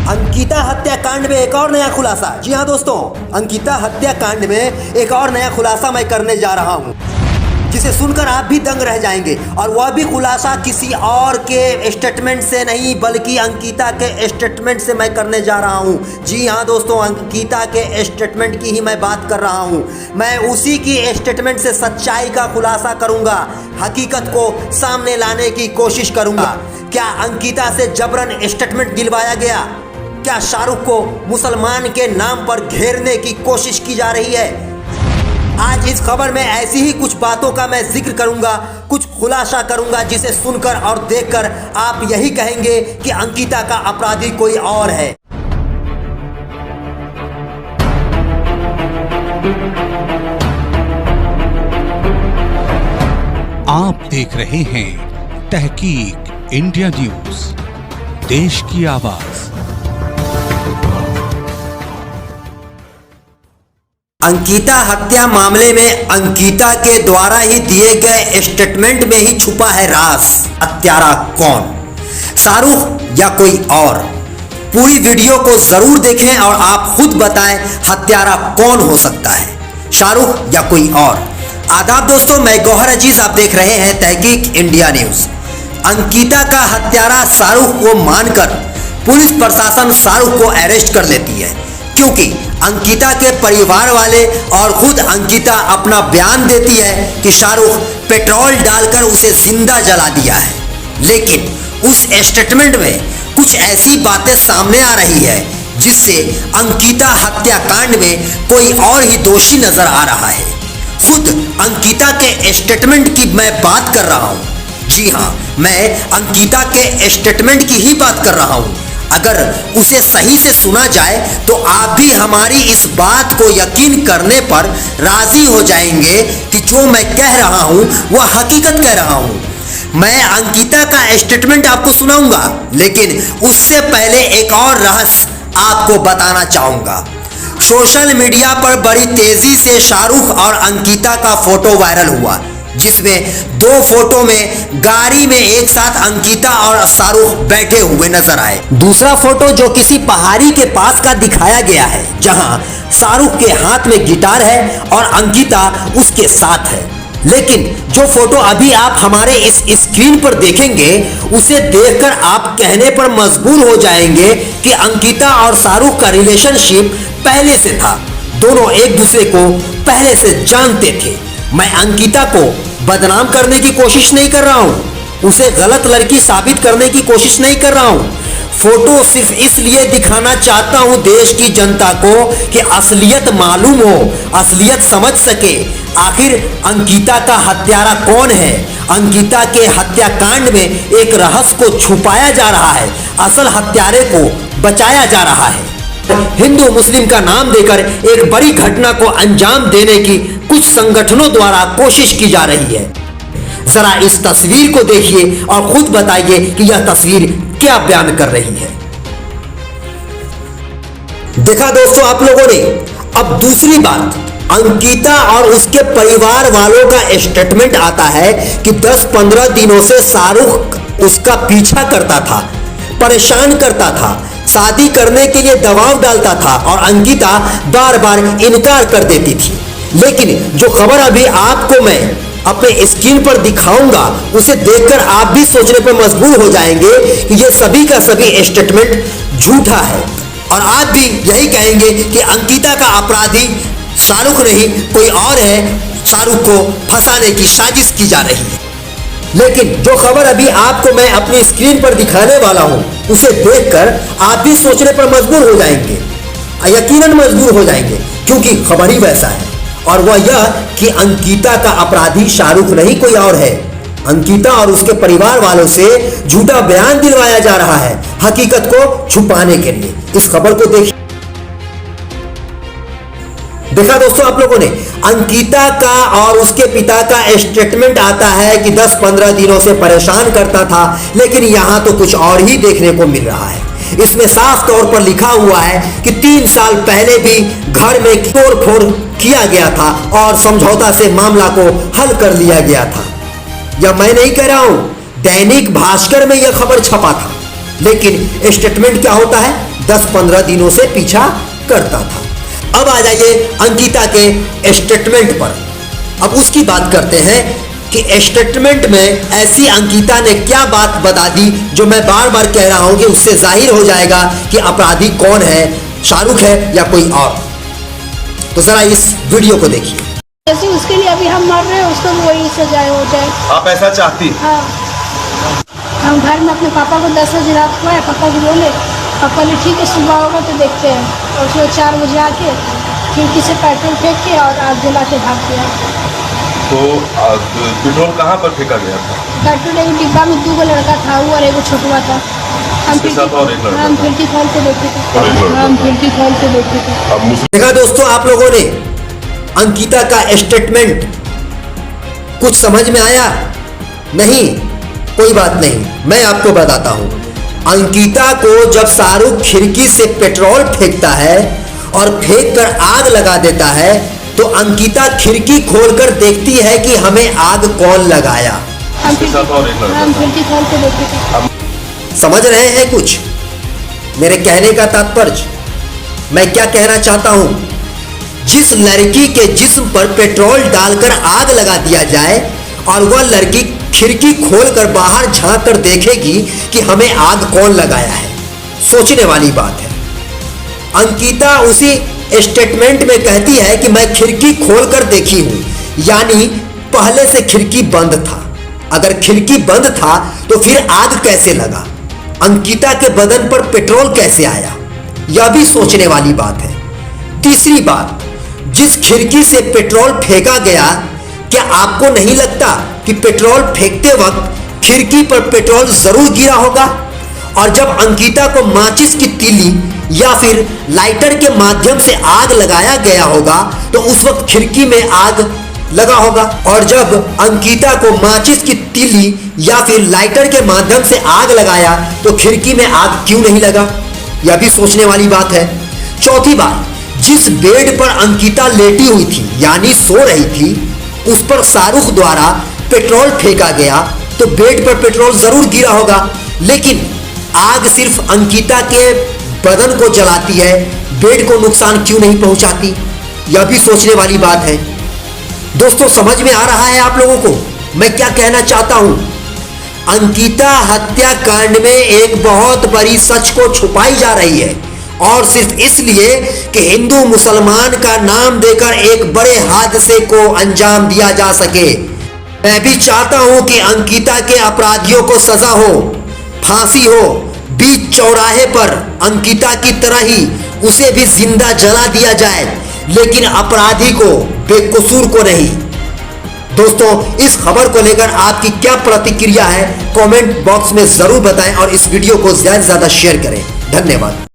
अंकिता हत्याकांड में एक और नया खुलासा। जी हाँ दोस्तों, अंकिता हत्याकांड में एक और नया खुलासा मैं करने जा रहा हूँ, जिसे सुनकर आप भी दंग रह जाएंगे। और वह भी खुलासा किसी और के स्टेटमेंट से नहीं, बल्कि अंकिता के स्टेटमेंट से मैं करने जा रहा हूँ। जी हाँ दोस्तों, अंकिता के स्टेटमेंट की ही मैं बात कर रहा हूँ। मैं उसी की स्टेटमेंट से सच्चाई का खुलासा करूँगा, हकीकत को सामने लाने की कोशिश करूँगा। क्या अंकिता से जबरन स्टेटमेंट दिलवाया गया? क्या शाहरुख को मुसलमान के नाम पर घेरने की कोशिश की जा रही है? आज इस खबर में ऐसी ही कुछ बातों का मैं जिक्र करूंगा, कुछ खुलासा करूंगा, जिसे सुनकर और देखकर आप यही कहेंगे कि अंकिता का अपराधी कोई और है। आप देख रहे हैं तहकीक इंडिया न्यूज, देश की आवाज। अंकिता हत्या मामले में अंकिता के द्वारा ही दिए गए स्टेटमेंट में ही छुपा है राज। हत्यारा कौन, शाहरुख या कोई और? पूरी वीडियो को जरूर देखें और आप खुद बताएं हत्यारा कौन हो सकता है, शाहरुख या कोई और। आदाब दोस्तों, मैं गौहर अजीज, आप देख रहे हैं तहकीक इंडिया न्यूज। अंकिता का हत्यारा शाहरुख को मानकर पुलिस प्रशासन शाहरुख को अरेस्ट कर लेती है, क्योंकि अंकिता के परिवार वाले और खुद अंकिता अपना बयान देती है कि शाहरुख पेट्रोल डालकर उसे जिंदा जला दिया है। लेकिन उस स्टेटमेंट में कुछ ऐसी बातें सामने आ रही है जिससे अंकिता हत्याकांड में कोई और ही दोषी नजर आ रहा है। खुद अंकिता के स्टेटमेंट की मैं बात कर रहा हूं। जी हां, मैं अंकिता के स्टेटमेंट की ही बात कर रहा हूं। अगर उसे सही से सुना जाए तो आप भी हमारी इस बात को यकीन करने पर राजी हो जाएंगे कि जो मैं कह रहा हूं वह हकीकत कह रहा हूं। मैं अंकिता का स्टेटमेंट आपको सुनाऊंगा, लेकिन उससे पहले एक और रहस्य आपको बताना चाहूंगा। सोशल मीडिया पर बड़ी तेजी से शाहरुख और अंकिता का फोटो वायरल हुआ, जिसमें दो फोटो में गाड़ी में एक साथ अंकिता और शाहरुख बैठे हुए नजर आए। दूसरा फोटो जो किसी पहाड़ी के पास का दिखाया गया है, जहां शाहरुख के हाथ में गिटार है और अंकिता उसके साथ है। लेकिन जो फोटो अभी आप हमारे इस स्क्रीन पर देखेंगे, उसे देखकर आप कहने पर मजबूर हो जाएंगे कि अंकिता और शाहरुख का रिलेशनशिप पहले से था। दोनों एक दूसरे को पहले से जानते थे। मैं अंकिता को बदनाम करने की कोशिश नहीं कर रहा हूं, उसे गलत लड़की साबित करने की कोशिश नहीं कर रहा हूं। फोटो सिर्फ इसलिए दिखाना चाहता हूं देश की जनता को कि असलियत मालूम हो, असलियत समझ सके। आखिर अंकिता का हत्यारा कौन है? अंकिता के हत्याकांड में एक रहस्य को छुपाया जा रहा है, असल हत्यारे को बचाया जा रहा है। हिंदू मुस्लिम का नाम देकर एक बड़ी घटना को अंजाम देने की कुछ संगठनों द्वारा कोशिश की जा रही है। जरा इस तस्वीर को देखिए और खुद बताइए कि यह तस्वीर क्या बयान कर रही है। देखा दोस्तों आप लोगों ने। अब दूसरी बात, अंकिता और उसके परिवार वालों का स्टेटमेंट आता है कि 10-15 दिनों से शाहरुख उसका पीछा करता था, परेशान करता था, शादी करने के लिए दबाव डालता था और अंकिता बार बार इनकार कर देती थी। लेकिन जो खबर अभी आपको मैं अपने स्क्रीन पर दिखाऊंगा, उसे देखकर आप भी सोचने पर मजबूर हो जाएंगे कि यह सभी का सभी स्टेटमेंट झूठा है। और आप भी यही कहेंगे कि अंकिता का अपराधी शाहरुख नहीं कोई और है, शाहरुख को फंसाने की साजिश की जा रही है। लेकिन जो खबर अभी आपको मैं अपनी स्क्रीन पर दिखाने वाला हूं, उसे देखकर आप भी सोचने पर मजबूर हो जाएंगे, यकीनन मजबूर हो जाएंगे, क्योंकि खबर ही वैसा है। और वह यह कि अंकिता का अपराधी शाहरुख नहीं कोई और है। अंकिता और उसके परिवार वालों से झूठा बयान दिलवाया जा रहा है हकीकत को छुपाने के लिए। इस खबर को देखिए। देखा दोस्तों आप लोगों ने, अंकिता का और उसके पिता का स्टेटमेंट आता है कि 10-15 दिनों से परेशान करता था, लेकिन यहां तो कुछ और ही देखने को मिल रहा है। इसमें साफ तौर पर लिखा हुआ है कि 3 साल पहले भी घर में तोड़फोड़ किया गया था और समझौता से मामला को हल कर लिया गया था। यह मैं नहीं कह रहा हूं, दैनिक भास्कर में यह खबर छपा था। लेकिन स्टेटमेंट क्या होता है, 10-15 दिनों से पीछा करता था। अब आ जाइए अंकिता के स्टेटमेंट पर। अब उसकी बात करते हैं कि स्टेटमेंट में ऐसी अंकिता ने क्या बात बता दी जो मैं बार बार कह रहा हूं कि उससे जाहिर हो जाएगा कि अपराधी कौन है, शाहरुख है या कोई और। तो जरा इस वीडियो को देखिए। जैसे उसके लिए अभी हम मर रहे हैं, उसको भी वही सजा हो जाए। आप ऐसा चाहती? हाँ, हम घर में अपने पापा को 10 बजे रात को आए, पापा को बोले, पापा ने ठीक है सुबह होगा तो देखते हैं। और उसको 4 बजे आके खिड़की से पेट्रोल फेंक के और आग जला के भाग गया। तो पेट्रोल कहाँ पर फेंका गया था? पेट्रोल एक डिब्बा में 2 लड़का था, वो और एक छोटवा था। उसके साथ और एक लड़का हम था। खिड़की खोल के देखते थे। और एक लड़का हम था। खिड़की खोल के देखते थे। अब मुझे देखा दोस्तों, आप लोगों ने अंकिता का स्टेटमेंट कुछ समझ में आया? नहीं, कोई बात नहीं, मैं आपको बताता हूं। अंकिता को जब शाहरुख खिड़की से पेट्रोल फेंकता है और फेंक कर आग लगा देता है तो अंकिता खिड़की खोलकर देखती है कि हमें आग कौन लगाया। हम उसके साथ और एक लड़का हम था। खिड़की खोल के देखते थे। समझ रहे हैं कुछ मेरे कहने का तात्पर्य? मैं क्या कहना चाहता हूं, जिस लड़की के जिस्म पर पेट्रोल डालकर आग लगा दिया जाए और वह लड़की खिड़की खोलकर बाहर झांक कर देखेगी कि हमें आग कौन लगाया है, सोचने वाली बात है। अंकिता उसी स्टेटमेंट में कहती है कि मैं खिड़की खोलकर देखी हूं, यानी पहले से खिड़की बंद था। अगर खिड़की बंद था तो फिर आग कैसे लगा, अंकिता के बदन पर पेट्रोल कैसे आया, यह भी सोचने वाली बात है। तीसरी बात, जिस खिड़की से पेट्रोल फेंका गया, क्या आपको नहीं लगता कि पेट्रोल फेंकते वक्त खिड़की पर पेट्रोल जरूर गिरा होगा? और जब अंकिता को माचिस की तीली या फिर लाइटर के माध्यम से आग लगाया गया होगा तो उस वक्त खिड़की में आग लगा होगा। और जब अंकिता को माचिस की तीली या फिर लाइटर के माध्यम से आग लगाया तो खिड़की में आग क्यों नहीं लगा, यह भी सोचने वाली बात है। चौथी बात, जिस बेड पर अंकिता लेटी हुई थी यानी सो रही थी, उस पर शाहरुख द्वारा पेट्रोल फेंका गया तो बेड पर पेट्रोल जरूर गिरा होगा, लेकिन आग सिर्फ अंकिता के बदन को जलाती है, बेड को नुकसान क्यों नहीं पहुंचाती, यह भी सोचने वाली बात है। दोस्तों, समझ में आ रहा है आप लोगों को मैं क्या कहना चाहता हूं? अंकिता हत्याकांड में एक बहुत बड़ी सच को छुपाई जा रही है और सिर्फ इसलिए कि हिंदू मुसलमान का नाम देकर एक बड़े हादसे को अंजाम दिया जा सके। मैं भी चाहता हूं कि अंकिता के अपराधियों को सजा हो, फांसी हो, बीच चौराहे पर अंकिता की तरह ही उसे भी जिंदा जला दिया जाए, लेकिन अपराधी को, बेकसूर को नहीं। दोस्तों, इस खबर को लेकर आपकी क्या प्रतिक्रिया है कमेंट बॉक्स में जरूर बताएं और इस वीडियो को ज्यादा से ज्यादा शेयर करें। धन्यवाद।